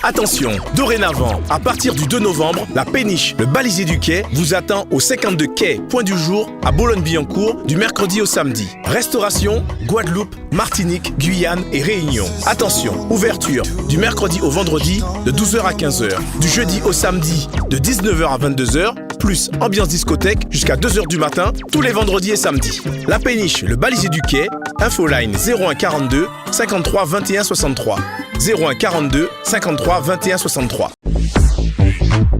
Attention, dorénavant, à partir du 2 novembre, la péniche, le balisier du quai, vous attend au 52 quai, point du jour, à Boulogne-Billancourt, du mercredi au samedi. Restauration, Guadeloupe, Martinique, Guyane et Réunion. Attention, ouverture du mercredi au vendredi de 12h à 15h, du jeudi au samedi de 19h à 22h, plus ambiance discothèque jusqu'à 2h du matin, tous les vendredis et samedis. La péniche, le balisier du quai, infoline 01 42 53 21 63. 01 42 53 21 63.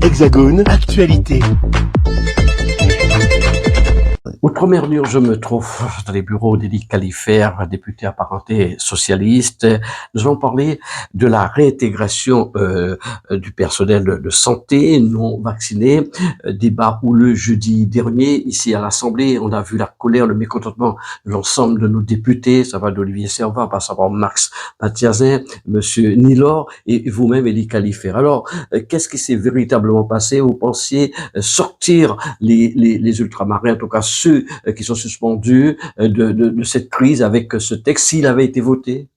Hexagone, actualité. Outre-mer Mur, je me trouve dans les bureaux d'Élie Califère, député apparenté socialiste. Nous allons parler de la réintégration du personnel de santé non vacciné. Débat houleux jeudi dernier, ici à l'Assemblée. On a vu la colère, le mécontentement de l'ensemble de nos députés. Ça va d'Olivier Servat, passant par Max Mathiazin, Monsieur Nilor et vous-même, Élie Califère. Alors, qu'est-ce qui s'est véritablement passé? Vous pensiez sortir les ultramarins, en tout cas ceux qui sont suspendus de cette crise avec ce texte, s'il avait été voté?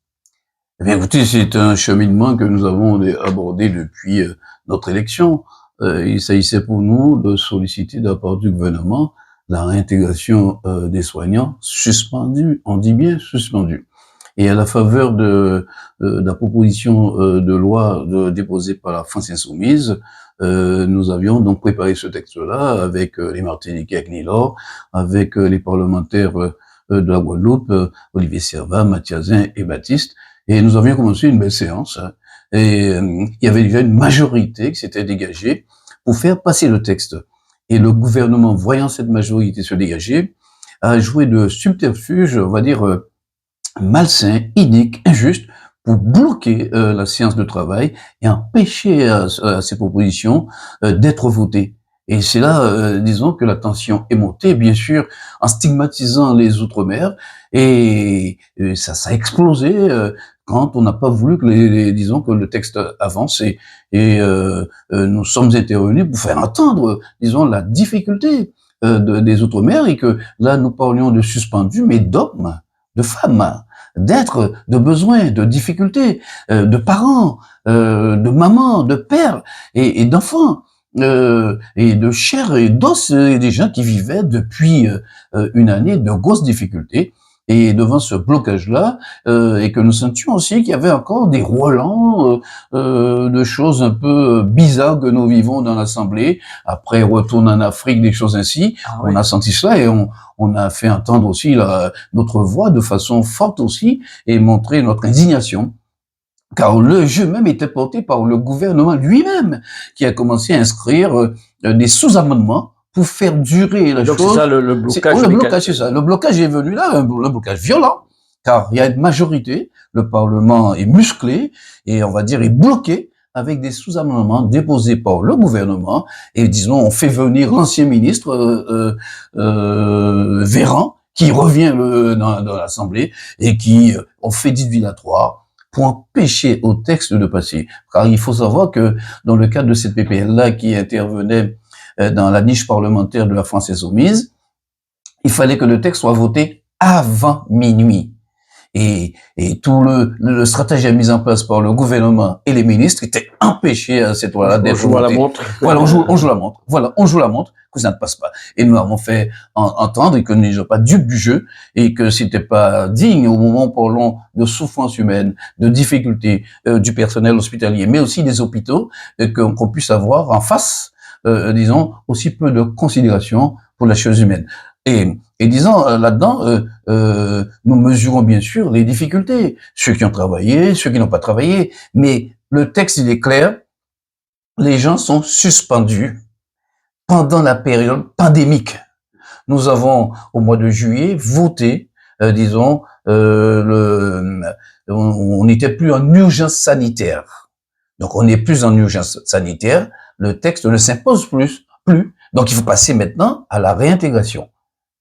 Eh bien, écoutez, c'est un cheminement que nous avons abordé depuis notre élection. Il s'agissait pour nous de solliciter de la part du gouvernement la réintégration des soignants suspendus, on dit bien suspendus. Et à la faveur de la proposition de loi déposée par la France Insoumise, nous avions donc préparé ce texte-là avec les Martiniquais, avec Nilor, avec les parlementaires de la Guadeloupe, Olivier Servat, Mathiazin et Baptiste, et nous avions commencé une belle séance. Et il y avait déjà une majorité qui s'était dégagée pour faire passer le texte. Et le gouvernement, voyant cette majorité se dégager, a joué de subterfuge, on va dire, malsain, inique, injuste, pour bloquer la séance de travail et empêcher ces propositions d'être votées. Et c'est là, disons, que la tension est montée, bien sûr, en stigmatisant les Outre-mer, et ça a explosé quand on n'a pas voulu que disons, que le texte avance, et nous sommes intervenus pour faire entendre, disons, la difficulté des Outre-mer, et que là, nous parlions de suspendus, mais d'hommes, de femmes, d'êtres, de besoins, de difficultés, de parents, de mamans, de pères et d'enfants, et de chair et d'os, et des gens qui vivaient depuis une année de grosses difficultés. Et devant ce blocage-là, et que nous sentions aussi qu'il y avait encore des relents de choses un peu bizarres que nous vivons dans l'Assemblée. Après, retourne en Afrique, des choses ainsi. Ah oui. On a senti cela et on a fait entendre aussi notre voix de façon forte aussi et montrer notre indignation. Car le jeu même était porté par le gouvernement lui-même qui a commencé à inscrire des sous-amendements pour faire durer la chose. Donc c'est ça le blocage. Le blocage, c'est ça. Le blocage est venu là, un blocage violent, car il y a une majorité, le Parlement est musclé, et on va dire est bloqué avec des sous-amendements déposés par le gouvernement, et disons, on fait venir l'ancien ministre Véran, qui revient dans l'Assemblée, et qui ont fait dilatoire pour empêcher au texte de passer. Car il faut savoir que dans le cadre de cette PPL-là qui intervenait dans la niche parlementaire de la France Insoumise, il fallait que le texte soit voté avant minuit. Et tout le stratégie mis en place par le gouvernement et les ministres était empêché à cette loi-là d'être votée. On joue la montre. Voilà, on joue la montre. Voilà, on joue la montre, que ça ne passe pas. Et nous avons fait entendre que nous n'étions pas dupes du jeu et que c'était pas digne au moment où parlons de souffrance humaine, de difficultés du personnel hospitalier, mais aussi des hôpitaux, qu'on puisse avoir en face disons, aussi peu de considération pour la chose humaine. Et disons, là-dedans, nous mesurons bien sûr les difficultés. Ceux qui ont travaillé, ceux qui n'ont pas travaillé. Mais le texte, il est clair. Les gens sont suspendus pendant la période pandémique. Nous avons, au mois de juillet, voté, disons, on n'était plus en urgence sanitaire. Donc, on n'est plus en urgence sanitaire. Le texte ne s'impose plus. Donc, il faut passer maintenant à la réintégration.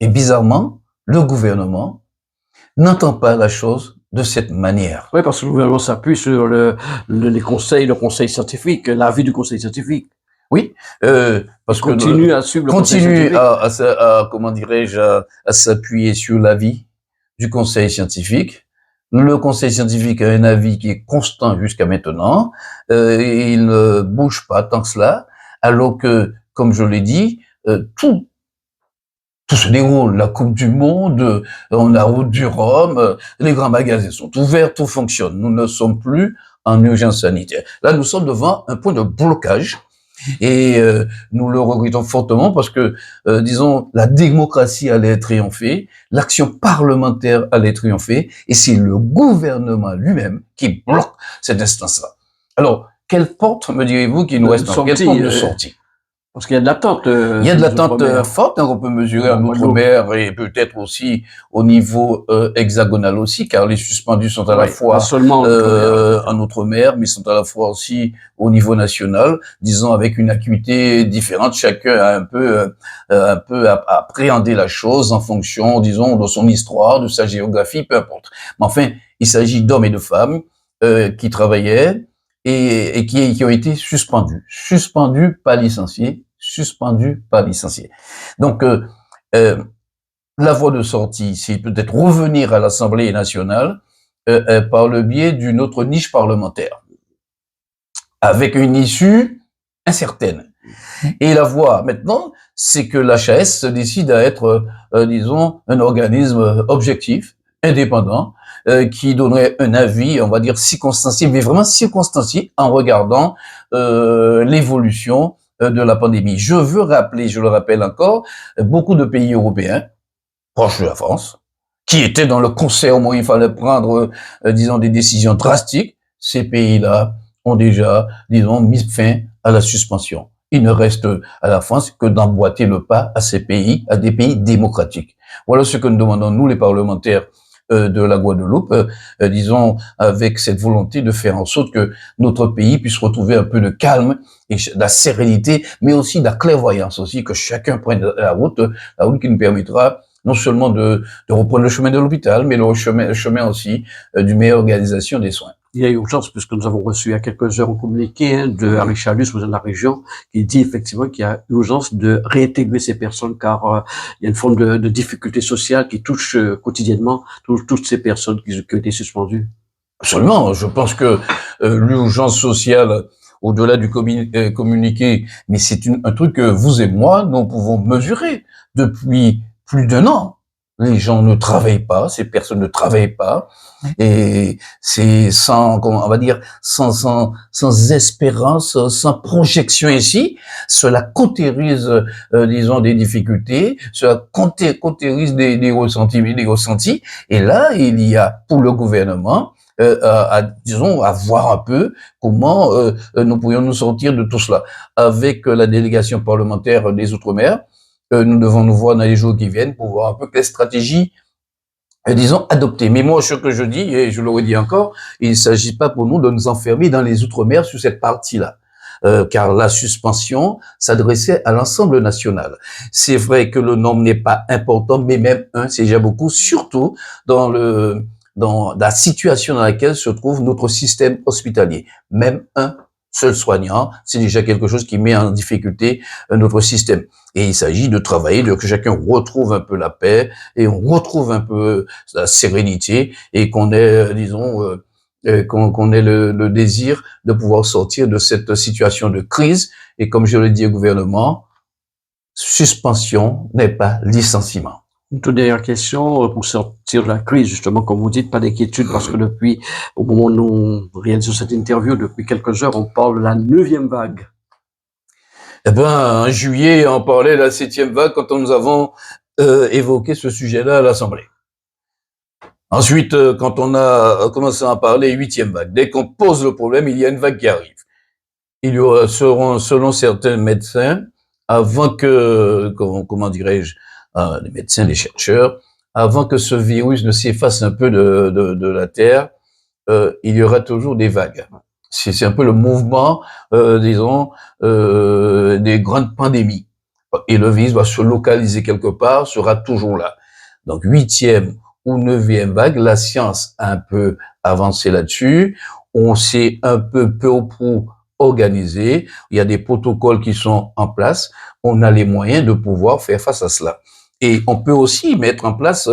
Et bizarrement, le gouvernement n'entend pas la chose de cette manière. Oui, parce que le gouvernement s'appuie sur le conseil scientifique, l'avis du conseil scientifique. Oui, parce que continue à suivre le conseil scientifique. Comment dirais-je, à s'appuyer sur l'avis du conseil scientifique. Le conseil scientifique a un avis qui est constant jusqu'à maintenant. Il ne bouge pas tant que cela, alors que, comme je l'ai dit, tout se déroule. La Coupe du Monde, on a Route du Rhum, les grands magasins sont ouverts, tout fonctionne. Nous ne sommes plus en urgence sanitaire. Là, nous sommes devant un point de blocage et nous le regrettons fortement parce que, disons, la démocratie allait triompher, l'action parlementaire allait triompher et c'est le gouvernement lui-même qui bloque cette instance-là. Alors, quelle porte, me direz-vous, qui nous reste en quelle porte de sortie? Parce qu'il y a de l'attente. Il y a de l'attente forte, hein, qu'on peut mesurer en Outre-mer et peut-être aussi au niveau hexagonal aussi, car les suspendus sont à la fois seulement en Outre-mer, mais sont à la fois aussi au niveau national, disons avec une acuité différente. Chacun a un peu appréhendé la chose en fonction, disons, de son histoire, de sa géographie, peu importe. Mais enfin, il s'agit d'hommes et de femmes qui travaillaient et qui ont été suspendus, pas licenciés, Donc, la voie de sortie, c'est peut-être revenir à l'Assemblée nationale par le biais d'une autre niche parlementaire, avec une issue incertaine. Et la voie, maintenant, c'est que l'HAS se décide à être, disons, un organisme objectif, indépendant, qui donnerait un avis, on va dire, circonstancié, mais vraiment circonstancié, en regardant l'évolution de la pandémie. Je veux rappeler, je le rappelle encore, beaucoup de pays européens, proches de la France, qui étaient dans le concert au moment où il fallait prendre, disons, des décisions drastiques. Ces pays-là ont déjà, disons, mis fin à la suspension. Il ne reste à la France que d'emboîter le pas à ces pays, à des pays démocratiques. Voilà ce que nous demandons, nous, les parlementaires de la Guadeloupe, disons, avec cette volonté de faire en sorte que notre pays puisse retrouver un peu de calme et de la sérénité, mais aussi de la clairvoyance aussi, que chacun prenne la route qui nous permettra non seulement de reprendre le chemin de l'hôpital, mais le chemin aussi d'une meilleure organisation des soins. Il y a urgence, puisque nous avons reçu il y a quelques heures un communiqué de Harry Chalus, président de la région, qui dit effectivement qu'il y a urgence de réintégrer ces personnes, car il y a une forme de difficulté sociale qui touche quotidiennement toutes ces personnes qui ont été suspendues. Absolument, je pense que l'urgence sociale, au-delà du communiqué, mais c'est un truc que vous et moi, nous pouvons mesurer depuis plus d'1 an. Les gens ne travaillent pas, ces personnes ne travaillent pas, et c'est sans, comment on va dire, sans espérance, sans projection ici. Cela cautérise, disons, des difficultés, cela cautérise des ressentis. Et là, il y a pour le gouvernement, disons, à voir un peu comment nous pourrions nous sortir de tout cela. Avec la délégation parlementaire des Outre-mer, nous devons nous voir dans les jours qui viennent pour voir un peu quelle stratégie, disons, adopter. Mais moi, ce que je dis, et je le redis encore, il ne s'agit pas pour nous de nous enfermer dans les Outre-mer sur cette partie-là. Car la suspension s'adressait à l'ensemble national. C'est vrai que le nombre n'est pas important, mais même un, c'est déjà beaucoup, surtout dans la situation dans laquelle se trouve notre système hospitalier. Même un seul soignant, c'est déjà quelque chose qui met en difficulté notre système. Et il s'agit de travailler, que chacun retrouve un peu la paix et on retrouve un peu la sérénité et qu'on ait, disons, qu'on ait le désir de pouvoir sortir de cette situation de crise. Et comme je l'ai dit au gouvernement, suspension n'est pas licenciement. Une toute dernière question, pour sortir de la crise, justement, comme vous dites, pas d'inquiétude, parce que depuis, au moment où nous réalisons cette interview, depuis quelques heures, on parle de la 9e vague. Eh ben, en juillet, on parlait de la 7e vague quand nous avons évoqué ce sujet-là à l'Assemblée. Ensuite, quand on a commencé à en parler, 8e vague. Dès qu'on pose le problème, il y a une vague qui arrive. Il y aura, selon certains médecins, avant que, comment dirais-je, les médecins, les chercheurs, avant que ce virus ne s'efface un peu de la Terre, il y aura toujours des vagues. C'est un peu le mouvement, disons, des grandes pandémies. Et le virus va se localiser quelque part, sera toujours là. Donc, 8e ou 9e vague, la science a un peu avancé là-dessus. On s'est un peu ou prou organisé. Il y a des protocoles qui sont en place. On a les moyens de pouvoir faire face à cela. Et on peut aussi mettre en place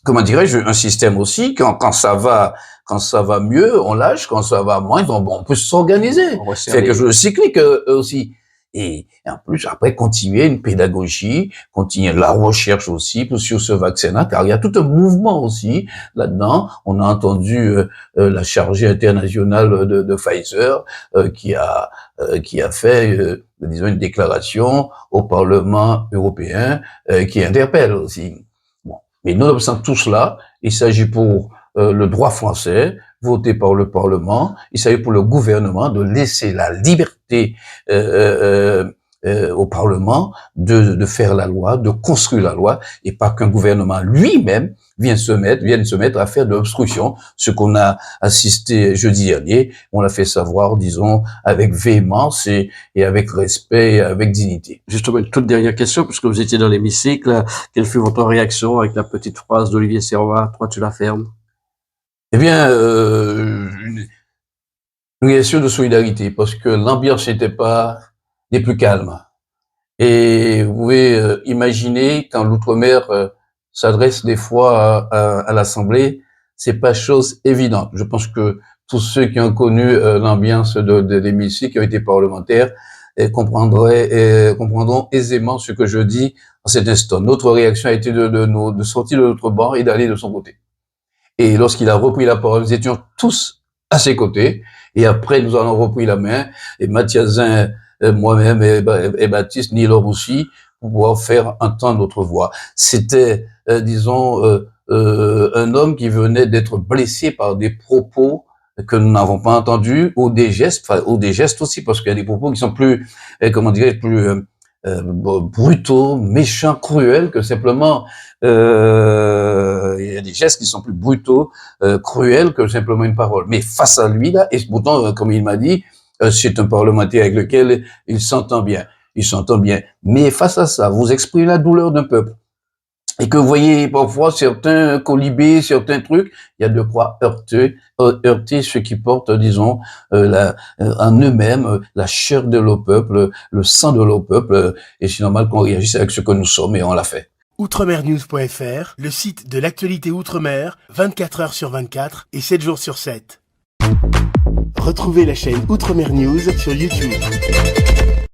comment dirais-je, un système aussi, quand ça va mieux, on lâche, quand ça va moins, on peut s'organiser. Faire quelque chose de cyclique aussi. Et en plus, après, continuer une pédagogie, continuer la recherche aussi sur ce vaccin-là, car il y a tout un mouvement aussi là-dedans. On a entendu la chargée internationale de Pfizer qui a fait, disons, une déclaration au Parlement européen qui interpelle aussi. Bon. Mais nonobstant tout cela, il s'agit pour le droit français, voté par le Parlement, il s'agit pour le gouvernement de laisser la liberté au Parlement de faire la loi, de construire la loi, et pas qu'un gouvernement lui-même vienne se mettre à faire de l'obstruction, ce qu'on a assisté jeudi dernier. On l'a fait savoir, disons, avec véhémence et avec respect et avec dignité. Justement, une toute dernière question, puisque vous étiez dans l'hémicycle, quelle fut votre réaction avec la petite phrase d'Olivier Servat, toi tu la fermes? Eh bien, une réaction de solidarité, parce que l'ambiance n'était pas des plus calmes. Et vous pouvez imaginer quand l'outre-mer s'adresse des fois à l'Assemblée, c'est pas chose évidente. Je pense que tous ceux qui ont connu l'ambiance de l'hémicycle, qui ont été parlementaires, comprendront aisément ce que je dis en cet instant. Notre réaction a été de sortir de notre banc et d'aller de son côté. Et lorsqu'il a repris la parole, nous étions tous à ses côtés. Et après, nous avons repris la main. Et Mathiasin, moi-même et Baptiste, Nilor aussi, pour pouvoir faire entendre notre voix. C'était, disons, un homme qui venait d'être blessé par des propos que nous n'avons pas entendus, ou des gestes aussi, parce qu'il y a des propos qui sont plus, comment dirais-je, plus brutaux, méchants, cruels, que simplement il y a des gestes qui sont plus brutaux, cruels que simplement une parole. Mais face à lui là, et pourtant, comme il m'a dit, c'est un parlementaire avec lequel il s'entend bien. Mais face à ça, vous exprimez la douleur d'un peuple. Et que vous voyez parfois certains colibés, certains trucs, il y a de quoi heurter ceux qui portent, disons, en eux-mêmes la chair de leur peuple, le sang de leur peuple. Et c'est normal qu'on réagisse avec ce que nous sommes, et on l'a fait. Outremernews.fr, le site de l'actualité Outre-mer, 24 heures sur 24 et 7 jours sur 7. Retrouvez la chaîne Outremer News sur YouTube.